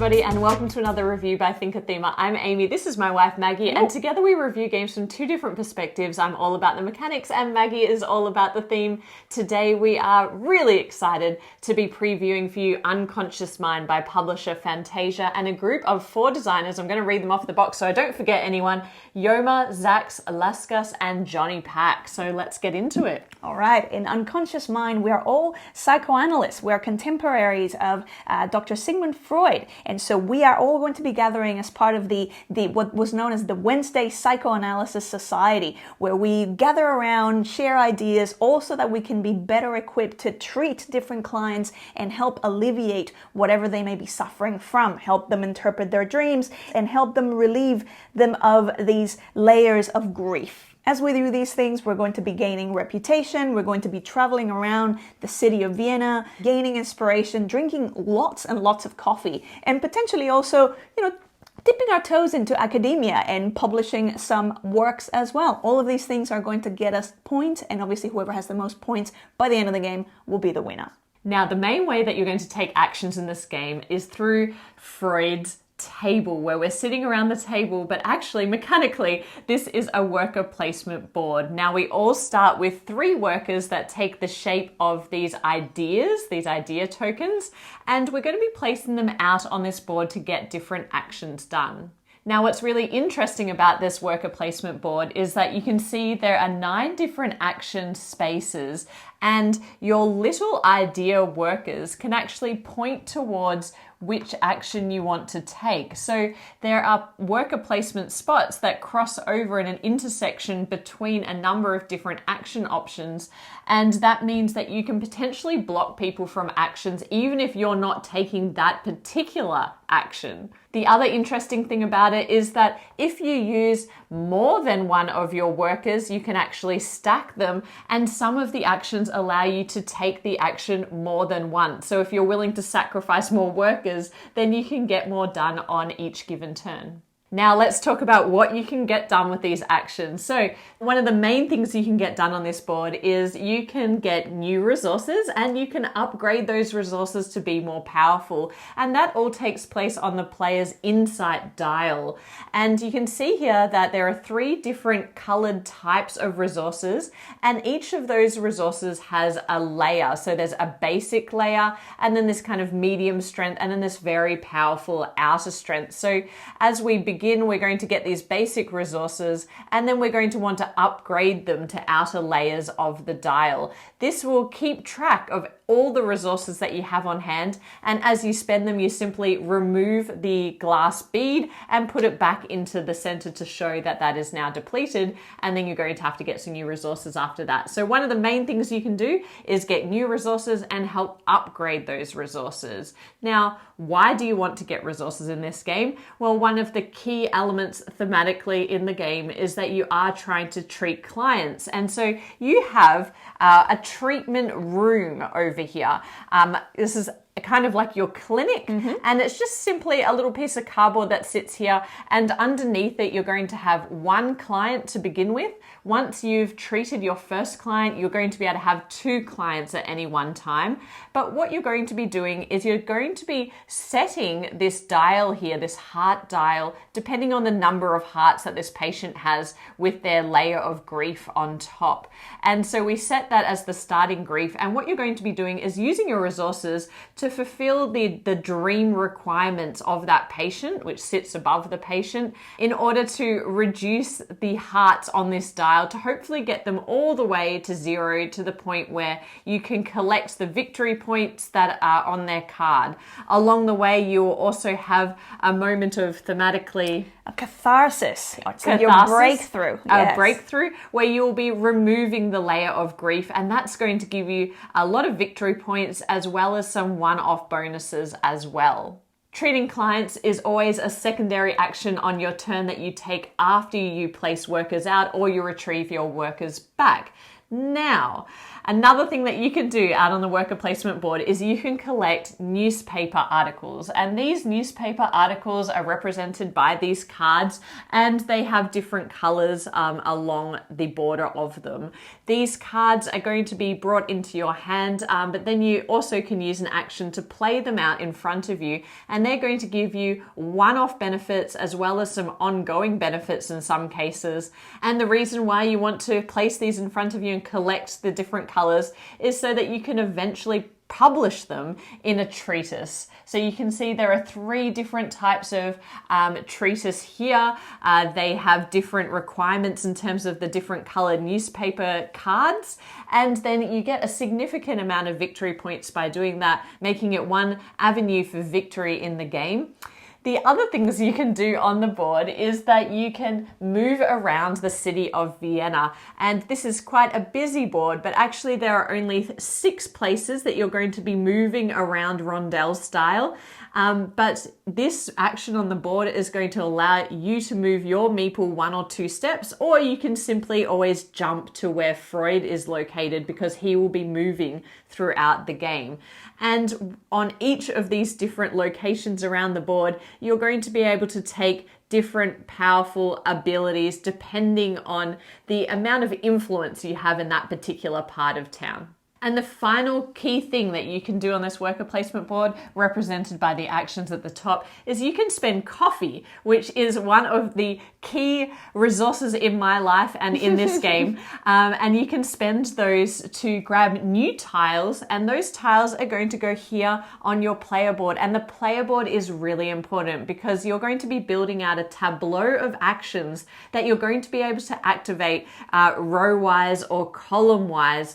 everybody, and welcome to another review by ThinkerThemer. I'm Amy, this is my wife Maggie, and together we review games from two different perspectives. I'm all about the mechanics and Maggie is all about the theme. Today we are really excited to be previewing for you Unconscious Mind by publisher Fantasia and a group of 4 designers. I'm going to read them off the box so I don't forget anyone. Yoma, Zax, Laskas, and Johnny Pack. So let's get into it. All right, in Unconscious Mind, we are all psychoanalysts. We're contemporaries of Dr. Sigmund Freud. And so we are all going to be gathering as part of the what was known as the Wednesday Psychoanalysis Society, where we gather around, share ideas, all so that we can be better equipped to treat different clients and help alleviate whatever they may be suffering from, help them interpret their dreams, and help them relieve them of these layers of grief. As we do these things, we're going to be gaining reputation, we're going to be traveling around the city of Vienna, gaining inspiration, drinking lots and lots of coffee, and potentially also, dipping our toes into academia and publishing some works as well. All of these things are going to get us points, and obviously whoever has the most points by the end of the game will be the winner. Now, the main way that you're going to take actions in this game is through Freud's table, where we're sitting around the table, but actually mechanically this is a worker placement board. Now we all start with 3 workers that take the shape of these ideas, these idea tokens, and we're going to be placing them out on this board to get different actions done. Now, what's really interesting about this worker placement board is that you can see there are 9 different action spaces, and your little idea workers can actually point towards which action you want to take. So there are worker placement spots that cross over in an intersection between a number of different action options, and that means that you can potentially block people from actions even if you're not taking that particular action. The other interesting thing about it is that if you use more than one of your workers, you can actually stack them, and some of the actions allow you to take the action more than once. So if you're willing to sacrifice more workers, then you can get more done on each given turn. Now let's talk about what you can get done with these actions. So one of the main things you can get done on this board is you can get new resources and you can upgrade those resources to be more powerful. And that all takes place on the player's insight dial. And you can see here that there are 3 different colored types of resources, and each of those resources has a layer. So there's a basic layer, and then this kind of medium strength, and then this very powerful outer strength. So as we begin, we're going to get these basic resources, and then we're going to want to upgrade them to outer layers of the dial. This will keep track of all the resources that you have on hand, and as you spend them, you simply remove the glass bead and put it back into the center to show that that is now depleted, and then you're going to have to get some new resources after that. So one of the main things you can do is get new resources and help upgrade those resources. Now, why do you want to get resources in this game? Well, one of the key elements thematically in the game is that you are trying to treat clients, and so you have a treatment room over here. This is kind of like your clinic, and it's just simply a little piece of cardboard that sits here, and underneath it you're going to have 1 client to begin with. Once you've treated your first client, you're going to be able to have 2 clients at any one time. But what you're going to be doing is you're going to be setting this dial here, this heart dial, depending on the number of hearts that this patient has with their layer of grief on top. And so we set that as the starting grief, and what you're going to be doing is using your resources to fulfill the dream requirements of that patient, which sits above the patient, in order to reduce the hearts on this dial to hopefully get them all the way to 0, to the point where you can collect the victory points that are on their card. Along the way, you will also have a moment of thematically a catharsis. Your breakthrough. A breakthrough where you will be removing the layer of grief, and that's going to give you a lot of victory points as well as some one-off bonuses as well. Treating clients is always a secondary action on your turn that you take after you place workers out or you retrieve your workers back. Now, another thing that you can do out on the worker placement board is you can collect newspaper articles, and these newspaper articles are represented by these cards, and they have different colors along the border of them. These cards are going to be brought into your hand, but then you also can use an action to play them out in front of you, and they're going to give you one-off benefits as well as some ongoing benefits in some cases. And the reason why you want to place these in front of you and collect the different colors is so that you can eventually publish them in a treatise. So you can see there are 3 different types of treatise here. They have different requirements in terms of the different colored newspaper cards, and then you get a significant amount of victory points by doing that, making it one avenue for victory in the game. The other things you can do on the board is that you can move around the city of Vienna. And this is quite a busy board, but actually there are only 6 places that you're going to be moving around rondel style. But this action on the board is going to allow you to move your meeple 1 or 2 steps, or you can simply always jump to where Freud is located because he will be moving throughout the game. And on each of these different locations around the board, you're going to be able to take different powerful abilities depending on the amount of influence you have in that particular part of town. And the final key thing that you can do on this worker placement board, represented by the actions at the top, is you can spend coffee, which is one of the key resources in my life and in this game. And you can spend those to grab new tiles, and those tiles are going to go here on your player board. And the player board is really important because you're going to be building out a tableau of actions that you're going to be able to activate row-wise or column-wise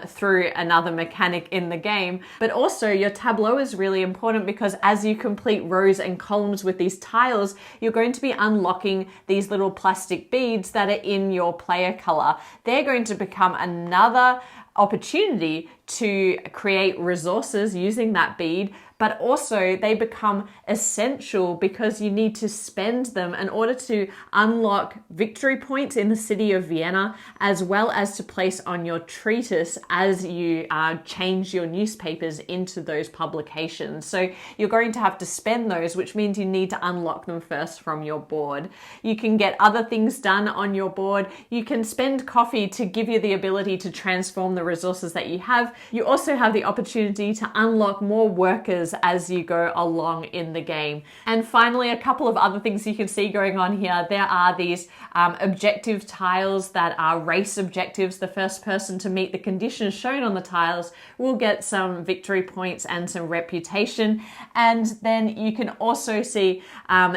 through another mechanic in the game. But also your tableau is really important because as you complete rows and columns with these tiles, you're going to be unlocking these little plastic beads that are in your player color. They're going to become another opportunity to create resources using that bead, but also they become essential because you need to spend them in order to unlock victory points in the city of Vienna, as well as to place on your treatise as you change your newspapers into those publications. So you're going to have to spend those, which means you need to unlock them first from your board. You can get other things done on your board. You can spend coffee to give you the ability to transform the resources that you have. You also have the opportunity to unlock more workers as you go along in the game. And finally, a couple of other things you can see going on here. There are these objective tiles that are race objectives. The first person to meet the conditions shown on the tiles will get some victory points and some reputation. And then you can also see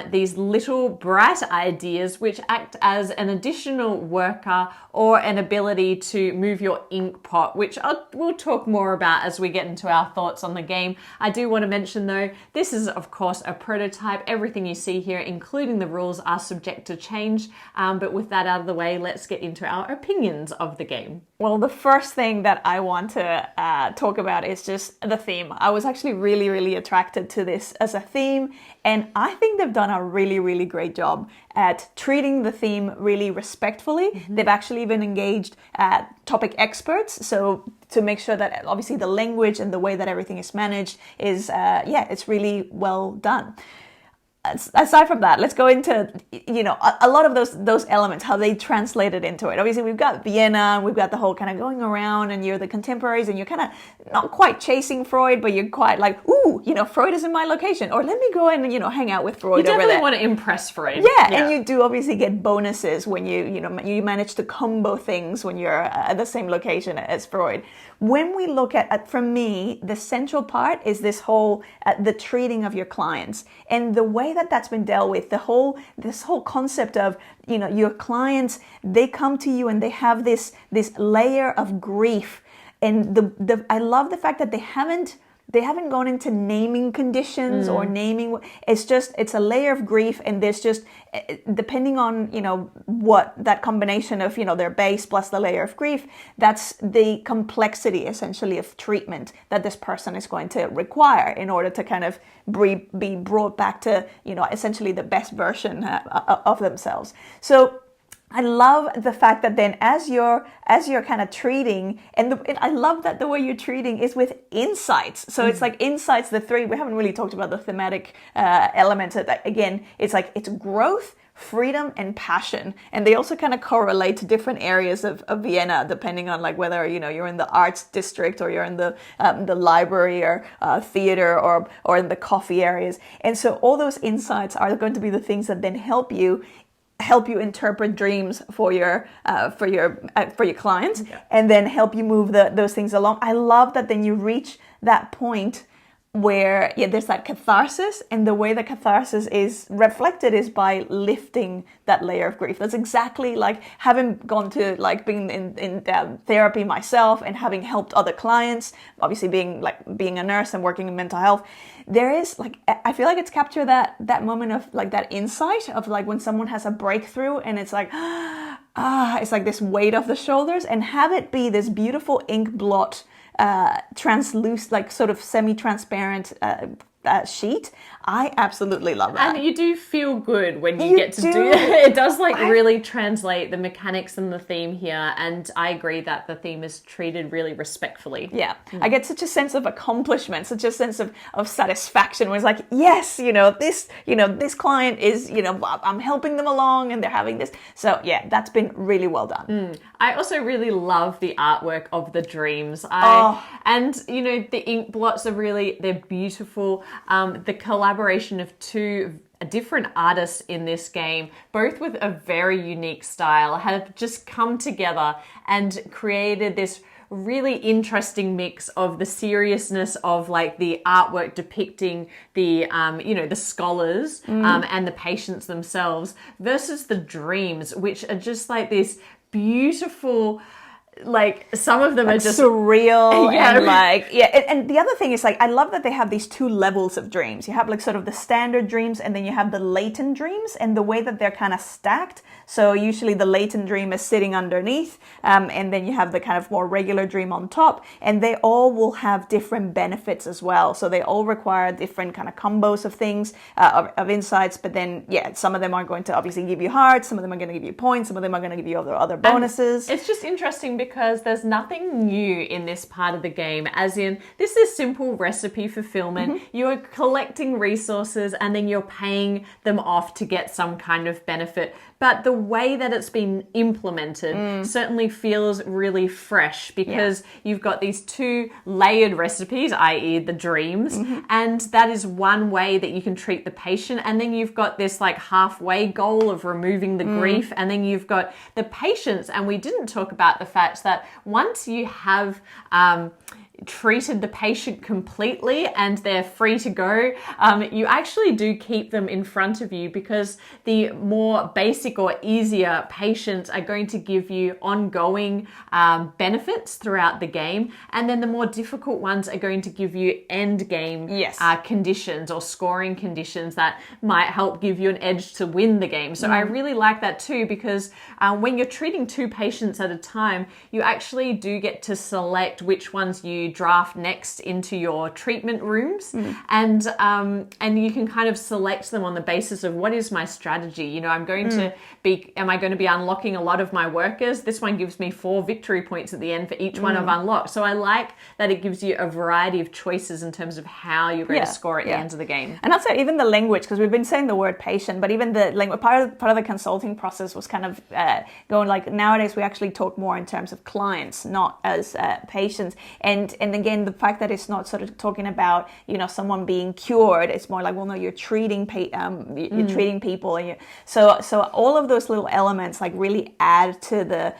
these little bright ideas which act as an additional worker or an ability to move your ink pot, which we'll talk more about as we get into our thoughts on the game. I do want to mention though, this is of course a prototype. Everything you see here, including the rules, are subject to change. But with that out of the way, let's get into our opinions of the game. Well, the first thing that I want to talk about is just the theme. I was actually really, really attracted to this as a theme, and I think they've done a really, really great job at treating the theme really respectfully. Mm-hmm. They've actually even engaged topic experts, so to make sure that obviously the language and the way that everything is managed is, it's really well done. Aside from that, let's go into, a lot of those elements, how they translated into it. Obviously, we've got Vienna, we've got the whole kind of going around, and you're the contemporaries, and you're kind of not quite chasing Freud, but you're quite like, ooh, Freud is in my location, or let me go and, hang out with Freud over there. You definitely want to impress Freud. Yeah, and you do obviously get bonuses when you manage to combo things when you're at the same location as Freud. When we look at, for me, the central part is this whole, the treating of your clients and the way that that's been dealt with, this whole concept of, your clients, they come to you and they have this layer of grief. And I love the fact that they haven't gone into naming conditions or naming. It's a layer of grief, and there's just, depending on, what that combination of, their base plus the layer of grief, that's the complexity essentially of treatment that this person is going to require in order to kind of be brought back to, essentially the best version of themselves. So I love the fact that then as you're kind of treating, and I love that the way you're treating is with insights. So it's like insights, the three, we haven't really talked about the thematic elements. Again, it's like it's growth, freedom, and passion. And they also kind of correlate to different areas of Vienna, depending on like whether, you're in the arts district or you're in the library or theater or in the coffee areas. And so all those insights are going to be the things that then help you interpret dreams for your clients, and then help you move those things along. I love that then you reach that point where there's that catharsis, and the way that catharsis is reflected is by lifting that layer of grief. That's exactly like having gone to like being in therapy myself and having helped other clients, obviously being a nurse and working in mental health. There is like, I feel like it's captured that moment of like that insight of like when someone has a breakthrough and it's like, it's like this weight off the shoulders, and have it be this beautiful ink blot, translucent, like sort of semi-transparent sheet. I absolutely love that. And you do feel good when you get to do it. It does really translate the mechanics and the theme here, and I agree that the theme is treated really respectfully. Yeah. I get such a sense of accomplishment, such a sense of satisfaction where it's like, yes, this client is, I'm helping them along and they're having this. So yeah, that's been really well done. I also really love the artwork of the dreams. And the ink blots are they're beautiful. The collaboration of two different artists in this game, both with a very unique style, have just come together and created this really interesting mix of the seriousness of like the artwork depicting the the scholars and the patients themselves, versus the dreams, which are just like this beautiful, like some of them are just surreal. And the other thing is like I love that they have these two levels of dreams. You have like sort of the standard dreams, and then you have the latent dreams, and the way that they're kind of stacked. So usually the latent dream is sitting underneath, and then you have the kind of more regular dream on top, and they all will have different benefits as well. So they all require different kind of combos of things, of insights. But then some of them are going to obviously give you hearts, some of them are going to give you points, some of them are going to give you other bonuses. And it's just interesting because there's nothing new in this part of the game, as in this is simple recipe fulfillment. You're collecting resources and then you're paying them off to get some kind of benefit. But the way that it's been implemented certainly feels really fresh, because you've got these two layered recipes, i.e. the dreams, and that is one way that you can treat the patient. And then you've got this like halfway goal of removing the grief, and then you've got the patients. And we didn't talk about the fact that once you have treated the patient completely and they're free to go, you actually do keep them in front of you, because the more basic or easier patients are going to give you ongoing benefits throughout the game, and then the more difficult ones are going to give you end game conditions or scoring conditions that might help give you an edge to win the game. So I really like that too, because when you're treating two patients at a time, you actually do get to select which ones you draft next into your treatment rooms, and you can kind of select them on the basis of what is my strategy. Am I going to be unlocking a lot of my workers? This one gives me 4 victory points at the end for each one I've unlocked. So I like that it gives you a variety of choices in terms of how you're going to score at the end of the game. And also even the language, because we've been saying the word patient, but even the language, part of the consulting process was kind of going like, nowadays we actually talk more in terms of clients, not as patients. And again, the fact that it's not sort of talking about someone being cured, it's more like, well, no, you're treating you're treating people, and so all of those little elements like really add to the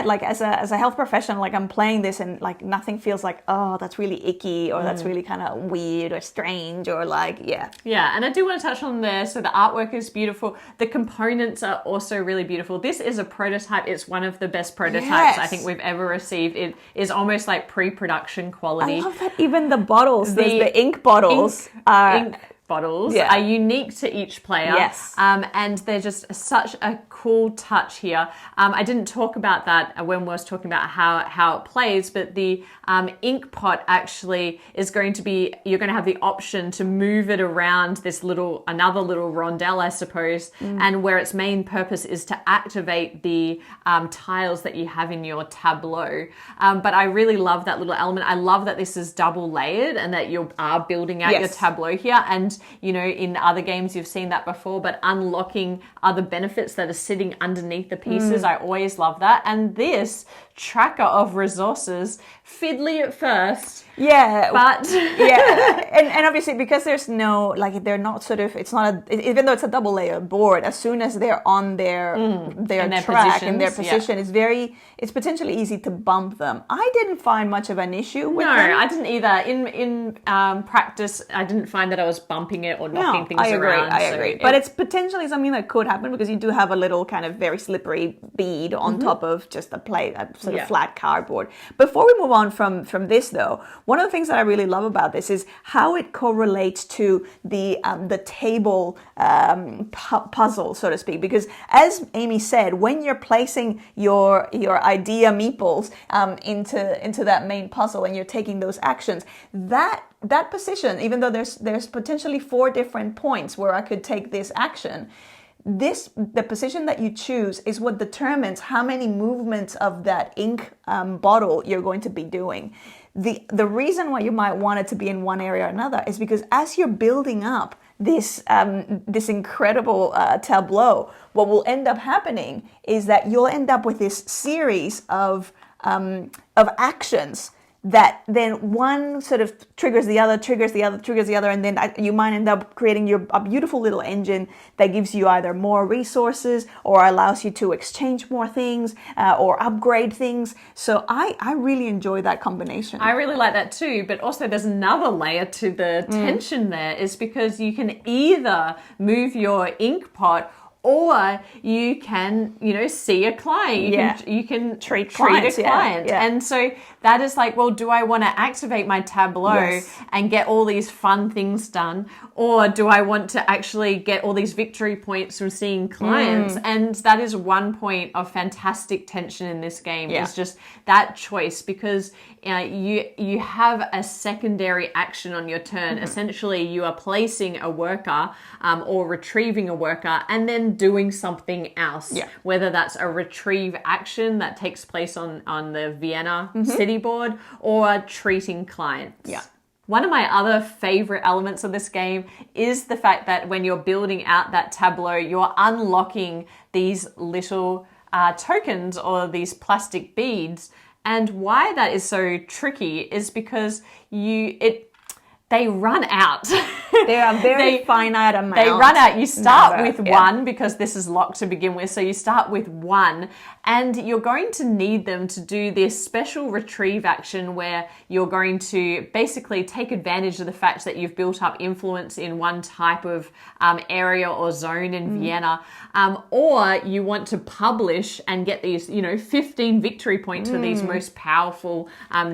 like as a health professional, like I'm playing this and like nothing feels like, oh, that's really icky, or that's really kind of weird or strange, or like and I do want to touch on there. So the artwork is beautiful, the components are also really beautiful. This is a prototype. It's one of the best prototypes I think we've ever received. It is almost like pre-production quality. I love that even the bottles, the ink bottles are bottles Yeah. are unique to each player. Yes. And they're just such a cool touch here. I didn't talk about that when we was talking about how it plays, but the ink pot actually is going to be, you're going to have the option to move it around this another little rondelle, I suppose, and where its main purpose is to activate the tiles that you have in your tableau. But I really love that little element. I love that this is double layered and that you are building out your tableau here. And, in other games you've seen that before, but unlocking other benefits that are sitting underneath the pieces. I always love that. And this tracker of resources, fiddly at first. Yeah. But and obviously because there's no, like, they're not sort of, it's not even though it's a double layer board, as soon as they're on their track and their position, it's potentially easy to bump them. I didn't find much of an issue with them. No, I didn't either. In practice, I didn't find that I was bumping it or knocking things around. I agree. But it's potentially something that could happen because you do have a little kind of very slippery bead on top of just a sort of flat cardboard. Before we move on from this, though, one of the things that I really love about this is how it correlates to the table puzzle, so to speak. Because as Amy said, when you're placing your idea meeples into that main puzzle and you're taking those actions, that position, even though there's potentially 4 different points where I could take this action, the position that you choose is what determines how many movements of that ink bottle you're going to be doing. The reason why you might want it to be in one area or another is because as you're building up this incredible tableau, what will end up happening is that you'll end up with this series of actions that then one sort of triggers the other, and then you might end up creating a beautiful little engine that gives you either more resources or allows you to exchange more things or upgrade things. So I really enjoy that combination. I really like that too, but also there's another layer to the tension there, is because you can either move your ink pot or you can, see a client. You can treat a client. Yeah. And so that is like, well, do I want to activate my tableau and get all these fun things done? Or do I want to actually get all these victory points from seeing clients? And that is one point of fantastic tension in this game, is just that choice, because you have a secondary action on your turn. Essentially, you are placing a worker or retrieving a worker and then doing something else, whether that's a retrieve action that takes place on the Vienna city board or treating clients. One of my other favorite elements of this game is the fact that when you're building out that tableau, you're unlocking these little tokens or these plastic beads. And why that is so tricky is because they run out. They are very finite amounts. They run out. You start with one because this is locked to begin with. So you start with one, and you're going to need them to do this special retrieve action where you're going to basically take advantage of the fact that you've built up influence in one type of area or zone in Vienna, or you want to publish and get these, 15 victory points for these most powerful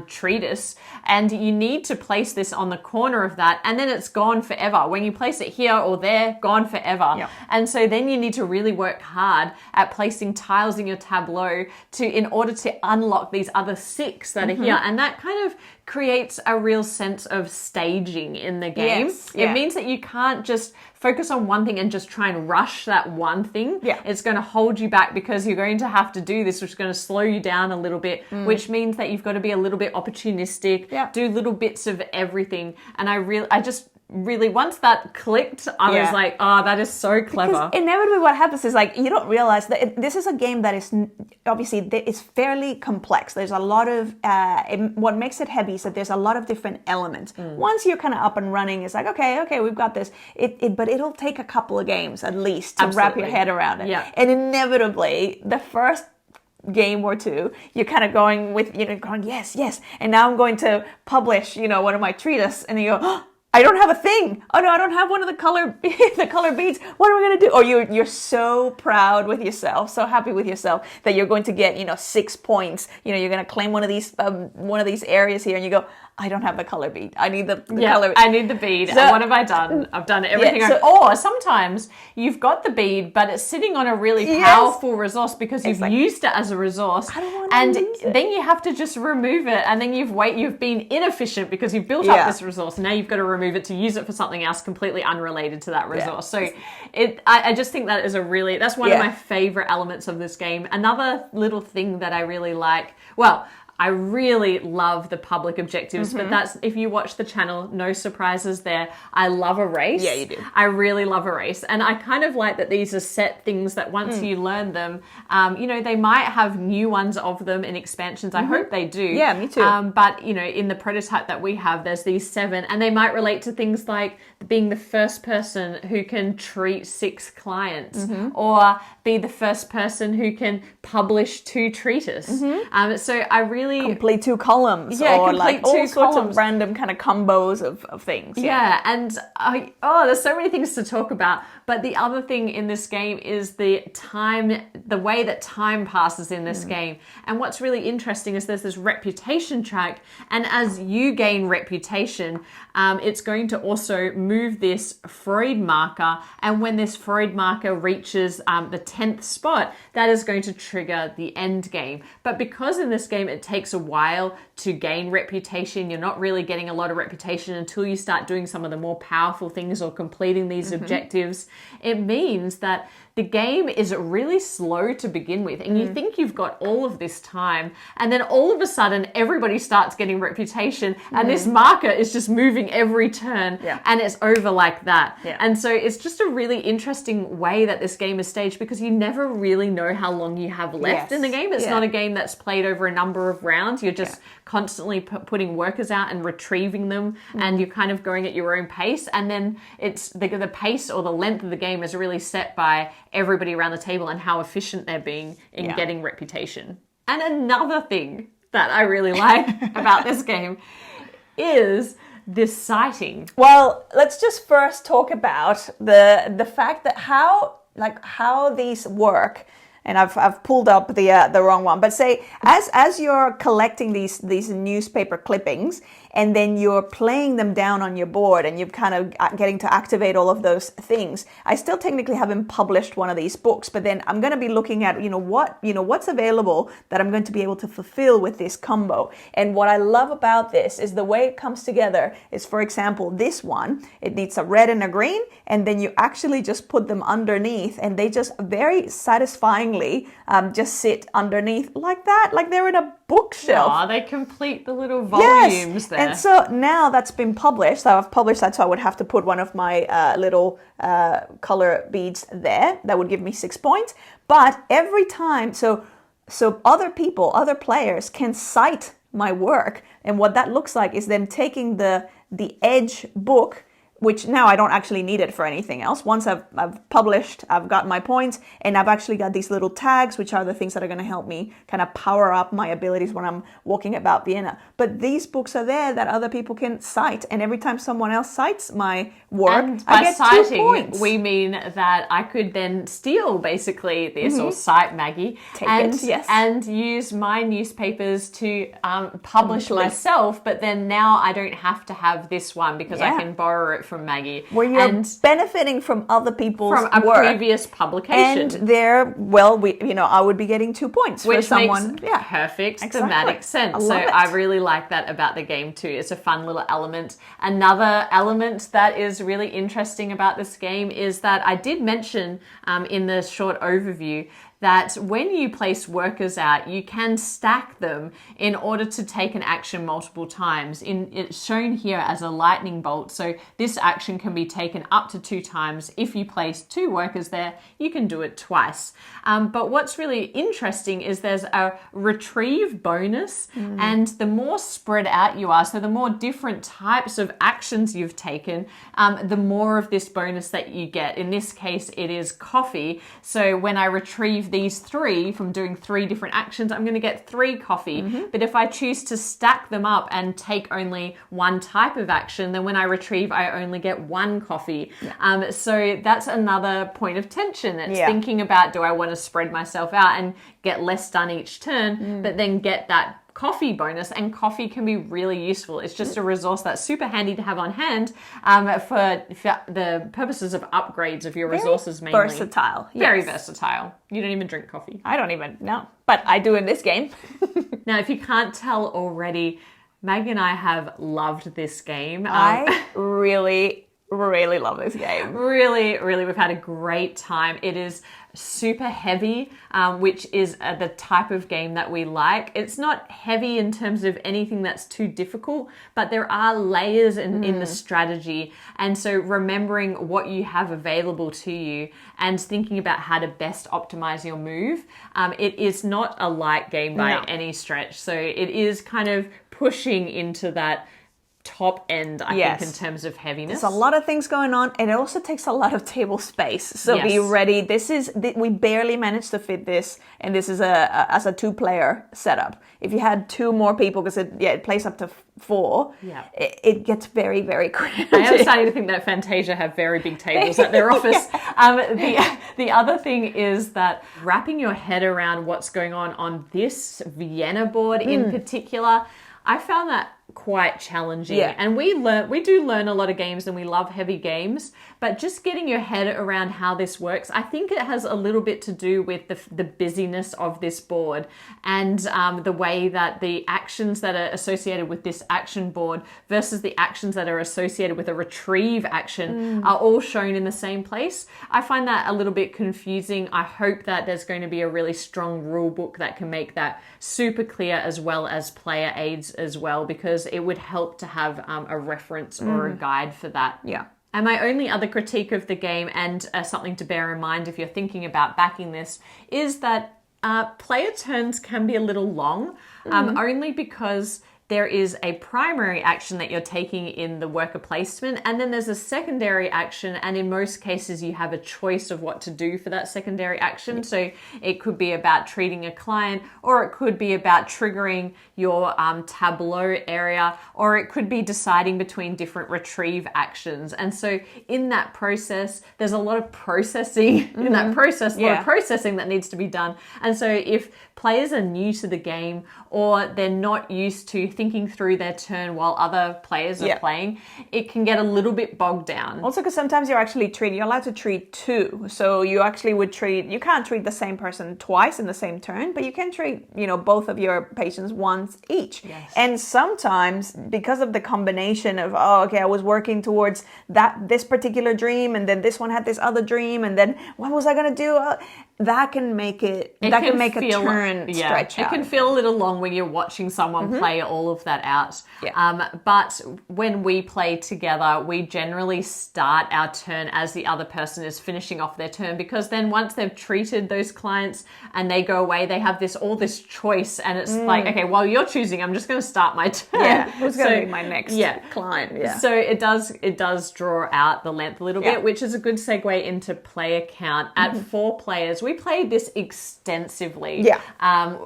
treatise, and you need to place this on the corner of that, and then it's gone forever. When you place it here or there, gone forever. And so then you need to really work hard at placing tiles in your tableau in order to unlock these other 6 that are here, and that kind of creates a real sense of staging in the game. It means that you can't just focus on one thing and just try and rush that one thing. It's going to hold you back because you're going to have to do this, which is going to slow you down a little bit, which means that you've got to be a little bit opportunistic, do little bits of everything. And I just really, once that clicked, I was like, oh, that is so clever. Because inevitably what happens is, like, you don't realize that this is a game that is obviously it's fairly complex. There's a lot of what makes it heavy is that there's a lot of different elements. Once you're kind of up and running, it's like, okay, we've got this. But it'll take a couple of games at least to wrap your head around it. And inevitably, the first game or two, you're kind of going with, going, yes. And now I'm going to publish, one of my treatises, and you go, oh, I don't have a thing. Oh no, I don't have one of the color beads. What am I going to do? Or you're so proud with yourself, so happy with yourself that you're going to get 6 points. You're going to claim one of these areas here, and you go, I don't have the color bead. I need the Yeah, color. I need the bead. So- and what have I done? I've done everything. Or sometimes you've got the bead, but it's sitting on a really powerful resource because you've used it as a resource. I don't want to and use it. then you have to just remove it, and then you've been inefficient because you've built up this resource. Now you've got to remove it to use it for something else completely unrelated to that resource. So I just think that is that's one of my favorite elements of this game. Another little thing that I really like, I really love the public objectives, but that's, if you watch the channel, no surprises there. I love a race. Yeah, you do. I really love a race. And I kind of like that these are set things that once you learn them, they might have new ones of them in expansions. I hope they do. Yeah, me too. But, in the prototype that we have, there's these 7, and they might relate to things like being the first person who can treat 6 clients, or be the first person who can publish 2 treaties. So I really complete 2 columns, or like all sorts of random kind of combos of things. Yeah, and there's so many things to talk about. But the other thing in this game is the way that time passes in this game. And what's really interesting is there's this reputation track, and as you gain reputation, it's going to also move this Freud marker. And when this Freud marker reaches the 10th spot, that is going to trigger the end game. But because in this game it takes a while to gain reputation, you're not really getting a lot of reputation until you start doing some of the more powerful things or completing these objectives. It means that the game is really slow to begin with, and you think you've got all of this time, and then all of a sudden everybody starts getting reputation, and this marker is just moving every turn, and it's over like that. And so it's just a really interesting way that this game is staged, because you never really know how long you have left in the game. It's not a game that's played over a number of rounds. You're just constantly putting workers out and retrieving them, and you're kind of going at your own pace. And then it's the pace or the length of the game is really set by everybody around the table and how efficient they're being in getting reputation. And another thing that I really like about this game is this citing. Well, let's just first talk about the fact that how these work. And I've pulled up the wrong one, but say as you're collecting these newspaper clippings, and then you're playing them down on your board, and you're kind of getting to activate all of those things. I still technically haven't published one of these books, but then I'm going to be looking at what's available that I'm going to be able to fulfill with this combo. And what I love about this is the way it comes together is, for example, this one, it needs a red and a green, and then you actually just put them underneath, and they just very satisfyingly just sit underneath like that, like they're in a bookshelf. Oh, they complete the little volumes there. And so now that's been published. So I've published that, so I would have to put one of my little color beads there. That would give me 6 points. But every time, so other players can cite my work. And what that looks like is them taking the edge book, which now I don't actually need it for anything else. Once I've published, I've got my points, and I've actually got these little tags, which are the things that are going to help me kind of power up my abilities when I'm walking about Vienna. But these books are there that other people can cite, and every time someone else cites my work, and I by get citing, 2 points. we mean that I could then steal basically this, or cite Maggie, and use my newspapers to publish myself. But then now I don't have to have this one because I can borrow it from Maggie. Where you're benefiting from other people's from a work. previous publication. And I would be getting 2 points Which for someone. Makes perfect thematic sense. I really like that about the game too. It's a fun little element. Another element that is really interesting about this game is that I did mention in the short overview that when you place workers out, you can stack them in order to take an action multiple times. It's shown here as a lightning bolt. So this action can be taken up to 2 times. If you place 2 workers there, you can do it twice. But what's really interesting is there's a retrieve bonus, and the more spread out you are, so the more different types of actions you've taken, the more of this bonus that you get. In this case, it is coffee. So when I retrieve these 3 from doing 3 different actions, I'm going to get 3 coffee. But if I choose to stack them up and take only one type of action, then when I retrieve, I only get 1 coffee. So that's another point of tension. It's thinking about, do I want to spread myself out and get less done each turn, but then get that coffee bonus, and coffee can be really useful. It's just a resource that's super handy to have on hand for the purposes of upgrades of your resources mainly. Versatile. Very yes. versatile. You don't even drink coffee. I don't even know, but I do in this game. Now, if you can't tell already, Maggie and I have loved this game. I really love this game. Really, we've had a great time. It is super heavy, which is the type of game that we like. It's not heavy in terms of anything that's too difficult, but there are layers in the strategy. And so remembering what you have available to you and thinking about how to best optimize your move. It is not a light game by any stretch. So it is kind of pushing into that top end, I think, in terms of heaviness. There's a lot of things going on, and it also takes a lot of table space. So be ready. We barely managed to fit this, and this is as a 2-player setup. If you had 2 more people, because it plays up to 4, it gets very, very crowded. I am starting to think that Fantasia have very big tables at their office. The other thing is that wrapping your head around what's going on this Vienna board in particular, I found that quite challenging. And we do learn a lot of games, and we love heavy games, but just getting your head around how this works, I think it has a little bit to do with the busyness of this board and the way that the actions that are associated with this action board versus the actions that are associated with a retrieve action are all shown in the same place. I find that a little bit confusing. I hope that there's going to be a really strong rule book that can make that super clear, as well as player aids as well, because it would help to have a reference or a guide for that. Yeah. And my only other critique of the game, and something to bear in mind if you're thinking about backing this, is that player turns can be a little long, only because there is a primary action that you're taking in the worker placement, and then there's a secondary action, and in most cases you have a choice of what to do for that secondary action. So it could be about treating a client, or it could be about triggering your tableau area, or it could be deciding between different retrieve actions. And so in that process, there's a lot of processing in that process, a lot of processing that needs to be done. And so if players are new to the game, or they're not used to thinking through their turn while other players are playing, it can get a little bit bogged down. Also, because sometimes you're allowed to treat 2. So you actually you can't treat the same person twice in the same turn, but you can treat, both of your patients once each. Yes. And sometimes, because of the combination of, I was working towards this particular dream, and then this one had this other dream, and then what was I going to do? That can make a turn stretch out. It can feel a little long when you're watching someone play all of that out. But when we play together, we generally start our turn as the other person is finishing off their turn, because then once they've treated those clients and they go away, they have all this choice, and it's like, okay, while you're choosing, I'm just going to start my turn. Yeah, who's going to be my next client? Yeah. So it does draw out the length a little bit, which is a good segue into player count. At 4 players, we played this extensively.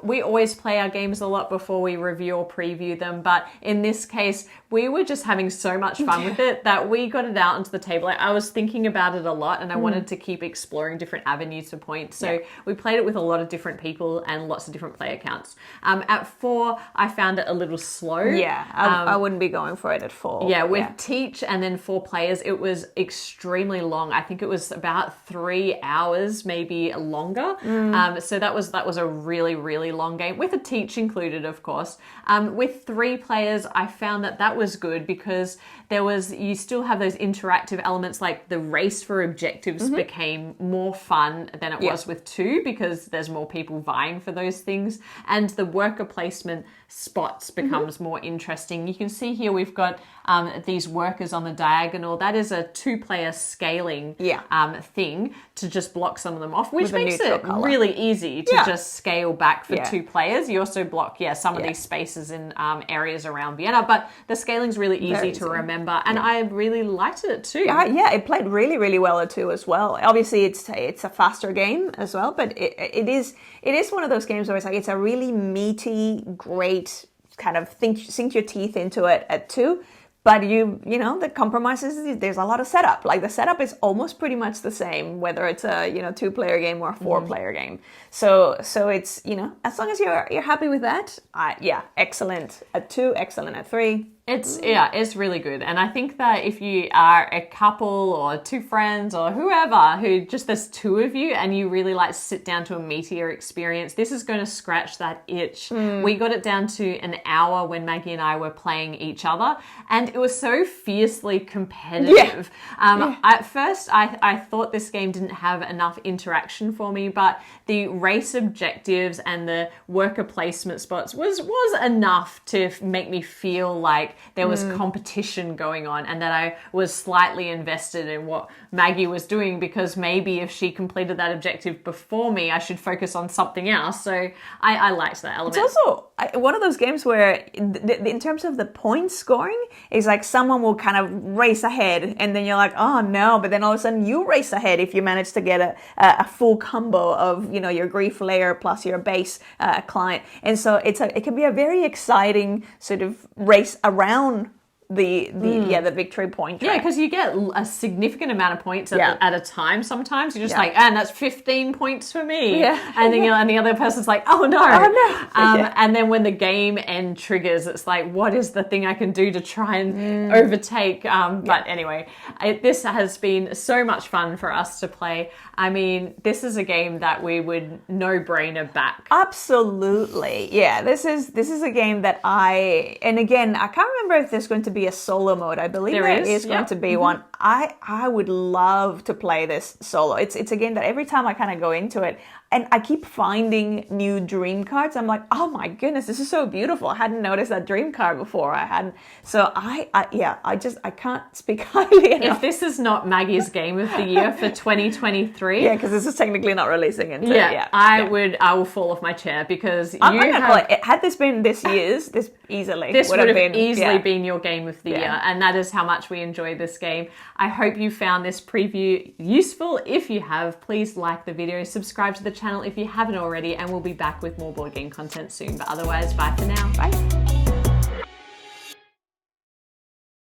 We always play our games a lot before we review or preview them, but in this case, we were just having so much fun with it that we got it out onto the table. I was thinking about it a lot, and I wanted to keep exploring different avenues for points. So we played it with a lot of different people and lots of different player counts. At 4, I found it a little slow. I wouldn't be going for it at 4. With Teach and then 4 players, it was extremely long. I think it was about 3 hours, maybe longer. So that was a really, really long game, with a Teach included, of course. With 3 players, I found that was good, because you still have those interactive elements, like the race for objectives became more fun than it was with 2, because there's more people vying for those things, and the worker placement spots becomes more interesting. You can see here we've got these workers on the diagonal. That is a 2-player scaling thing to just block some of them off, which makes it really easy to just scale back for 2 players. You also block some of these spaces in areas around Vienna, but the scaling's really easy to remember, and I really liked it too. It played really, really well at 2 as well. Obviously, it's a faster game as well, but it is one of those games where it's a really meaty, great kind of sink your teeth into it at 2. But the compromises, there's a lot of setup. Like the setup is almost pretty much the same, whether it's a 2-player game or a 4-player game. So it's as long as you're happy with that, excellent at 2, excellent at 3. It's really good. And I think that if you are a couple or 2 friends or whoever who just there's 2 of you and you really like to sit down to a meatier experience, this is going to scratch that itch. We got it down to an hour when Maggie and I were playing each other, and it was so fiercely competitive. At first I thought this game didn't have enough interaction for me, but the race objectives and the worker placement spots was enough to make me feel like there was competition going on and that I was slightly invested in what Maggie was doing, because maybe if she completed that objective before me, I should focus on something else. So I liked that element. It's also one of those games where in terms of the point scoring, it's like someone will kind of race ahead and then you're like, oh no, but then all of a sudden you race ahead if you manage to get a full combo of your grief layer plus your base client. And so it can be a very exciting sort of race around the victory point track. Yeah, because you get a significant amount of points at a time. Sometimes you're just like, and that's 15 points for me. And then and the other person's like, oh no. And then when the game end triggers, it's like, what is the thing I can do to try and overtake? But anyway, this has been so much fun for us to play. I mean, this is a game that we would no-brainer back. Absolutely. Yeah, this is a game that and again, I can't remember if there's going to be a solo mode. I believe there is going to be one. I would love to play this solo. It's a game that every time I kind of go into it, and I keep finding new dream cards. I'm like, oh my goodness, this is so beautiful. I hadn't noticed that dream card before. I hadn't. So I can't speak highly enough. If this is not Maggie's Game of the Year for 2023. Yeah, because this is technically not releasing until, I will fall off my chair, because had this been this year's, this would have been easily been your Game of the Year. And that is how much we enjoy this game. I hope you found this preview useful. If you have, please like the video, subscribe to the channel if you haven't already, and we'll be back with more board game content soon. But otherwise, bye for now. Bye.